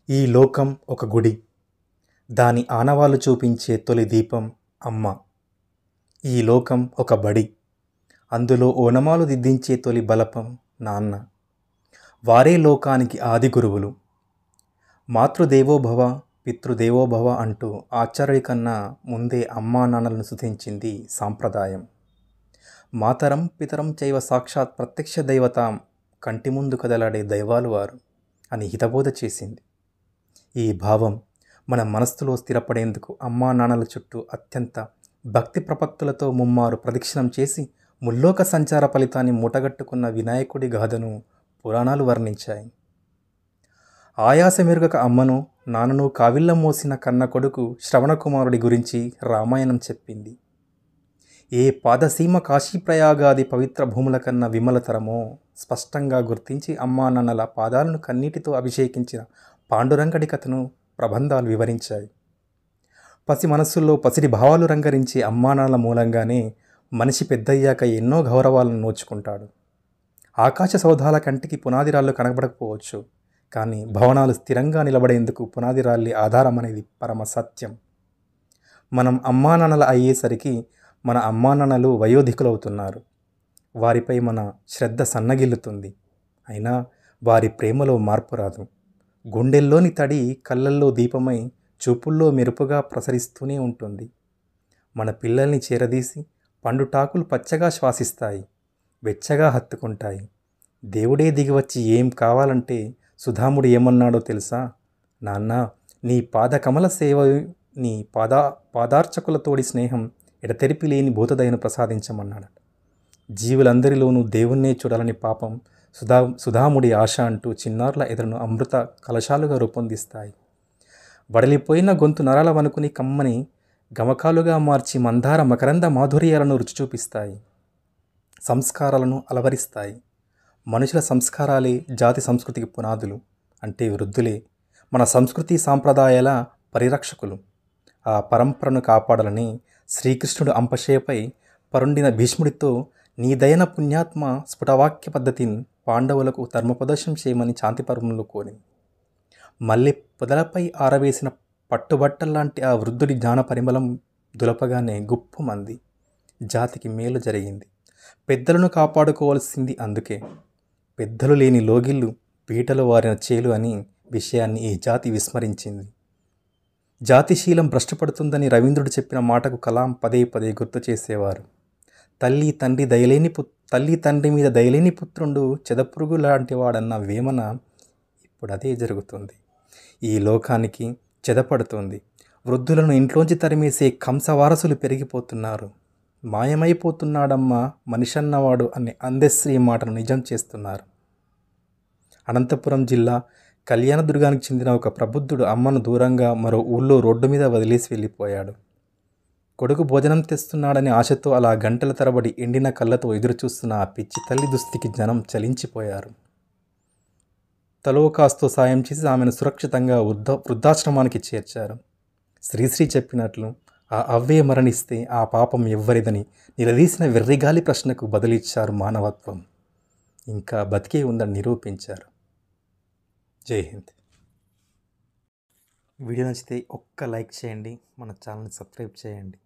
ఈ లోకం ఒక గుడి. దాని ఆనవాలు చూపించే తొలి దీపం అమ్మ. ఈ లోకం ఒక బడి. అందులో ఓనమాలు దిద్దించే తొలి బలపం నాన్న. వారే లోకానికి ఆది గురువులు. మాతృదేవోభవ పితృదేవోభవ అంటూ ఆచార్యుడి కన్నా ముందే అమ్మా నాన్నలను స్తుతించింది సాంప్రదాయం. మాతరం పితరం చైవ సాక్షాత్ ప్రత్యక్ష దైవతాం, కంటి ముందు కదలాడే దైవాలు వారు అని హితబోధ చేసింది. ఈ భావం మన మనస్సులో స్థిరపడేందుకు అమ్మా నాన్నల చుట్టూ అత్యంత భక్తి ప్రపత్తులతో ముమ్మారు ప్రదక్షిణం చేసి ముల్లోక సంచార ఫలితాన్ని మూటగట్టుకున్న వినాయకుడి గాథను పురాణాలు వర్ణించాయి. ఆయాసమెరుగక అమ్మను నాన్నను కావిళ్ళ మోసిన కన్న కొడుకు శ్రవణకుమారుడి గురించి రామాయణం చెప్పింది. ఏ పాదసీమ కాశీప్రయాగాది పవిత్ర భూముల కన్నా విమలతరమో స్పష్టంగా గుర్తించి అమ్మా నాన్నల పాదాలను కన్నీటితో అభిషేకించిన పాండురంగడి కథను ప్రబంధాలు వివరించాయి. పసి మనస్సుల్లో పసిడి భావాలు రంగరించే అమ్మానాన్నల మూలంగానే మనిషి పెద్దయ్యాక ఎన్నో గౌరవాలను నోచుకుంటాడు. ఆకాశ సౌధాల కంటికి పునాదిరాళ్ళు కనబడకపోవచ్చు, కానీ భవనాలు స్థిరంగా నిలబడేందుకు పునాదిరాళ్ళే ఆధారం అనేది పరమ సత్యం. మనం అమ్మానాన్నల అయ్యేసరికి మన అమ్మానాన్నలు వయోధికులవుతున్నారు. వారిపై మన శ్రద్ధ సన్నగిల్లుతుంది. అయినా వారి ప్రేమలో మార్పు రాదు. గుండెల్లోని తడి కళ్ళల్లో దీపమై చూపుల్లో మెరుపుగా ప్రసరిస్తూనే ఉంటుంది. మన పిల్లల్ని చేరదీసి పండుటాకులు పచ్చగా శ్వాసిస్తాయి, వెచ్చగా హత్తుకుంటాయి. దేవుడే దిగివచ్చి ఏం కావాలంటే సుధాముడు ఏమన్నాడో తెలుసా? నాన్న, నీ పాదకమల సేవ, నీ పాదార్చకులతోడి స్నేహం ఎడతెరిపి లేని భూతదయను ప్రసాదించమన్నాడు. జీవులందరిలోనూ దేవుణ్ణే చూడాలని పాపం సుధాముడి ఆశ అంటూ చిన్నారుల ఎదురును అమృత కలశాలుగా రూపొందిస్తాయి. వడలిపోయిన గొంతు నరాల వనుకుని కమ్మని గమకాలుగా మార్చి మందార మకరంద మాధుర్యాలను రుచి చూపిస్తాయి. సంస్కారాలను అలవరిస్తాయి. మనుషుల సంస్కారాలే జాతి సంస్కృతికి పునాదులు. అంటే వృద్ధులే మన సంస్కృతి సాంప్రదాయాల పరిరక్షకులు. ఆ పరంపరను కాపాడాలని శ్రీకృష్ణుడు అంపశయ్యపై పరుండిన భీష్ముడితో నీ దయన పుణ్యాత్మ స్ఫుటవాక్య పద్ధతిని పాండవులకు ధర్మప్రదర్శనం చేయమని శాంతిపర్వంలో కోరింది. మళ్ళీ పొదలపై ఆరవేసిన పట్టుబట్టల్లాంటి ఆ వృద్ధుడి జ్ఞాన పరిమళం దులపగానే గుప్పుమంది. జాతికి మేలు జరిగింది. పెద్దలను కాపాడుకోవాల్సింది అందుకే. పెద్దలు లేని లోగిళ్ళు పీటలు వారిన చేలు అని విషయాన్ని ఈ జాతి విస్మరించింది. జాతిశీలం భ్రష్టపడుతుందని రవీంద్రుడు చెప్పిన మాటకు కలాం పదే పదే గుర్తు చేసేవారు. తల్లి తండ్రి మీద దయలేని పుత్రుండు చెదపురుగు లాంటి వాడన్న వేమన ఇప్పుడు అదే జరుగుతుంది. ఈ లోకానికి చెదపడుతుంది. వృద్ధులను ఇంట్లోంచి తరిమేసే కంస వారసులు పెరిగిపోతున్నారు. మాయమైపోతున్నాడమ్మా మనిషన్నవాడు అనే అందశ్రీ మాటను నిజం చేస్తున్నారు. అనంతపురం జిల్లా కళ్యాణదుర్గానికి చెందిన ఒక ప్రబుద్ధుడు అమ్మను దూరంగా మరో ఊళ్ళో రోడ్డు మీద వదిలేసి వెళ్ళిపోయాడు. కొడుకు భోజనం తెస్తున్నాడని ఆశతో అలా గంటల తరబడి ఎండిన కళ్ళతో ఎదురుచూస్తున్న ఆ పిచ్చి తల్లి దుస్థితికి జనం చలించిపోయారు. తలో కాస్తో సాయం చేసి ఆమెను సురక్షితంగా వృద్ధాశ్రమానికి చేర్చారు. శ్రీశ్రీ చెప్పినట్లు ఆ అవ్వే మరణిస్తే ఆ పాపం ఎవ్వరిదని నిలదీసిన వెర్రిగాలి ప్రశ్నకు బదులిచ్చారు మానవత్వం. ఇంకా బతికే ఉందని నిరూపించారు. జై హింద్. వీడియో నచ్చితే ఒక్క లైక్ చేయండి, మన ఛానల్ని సబ్స్క్రైబ్ చేయండి.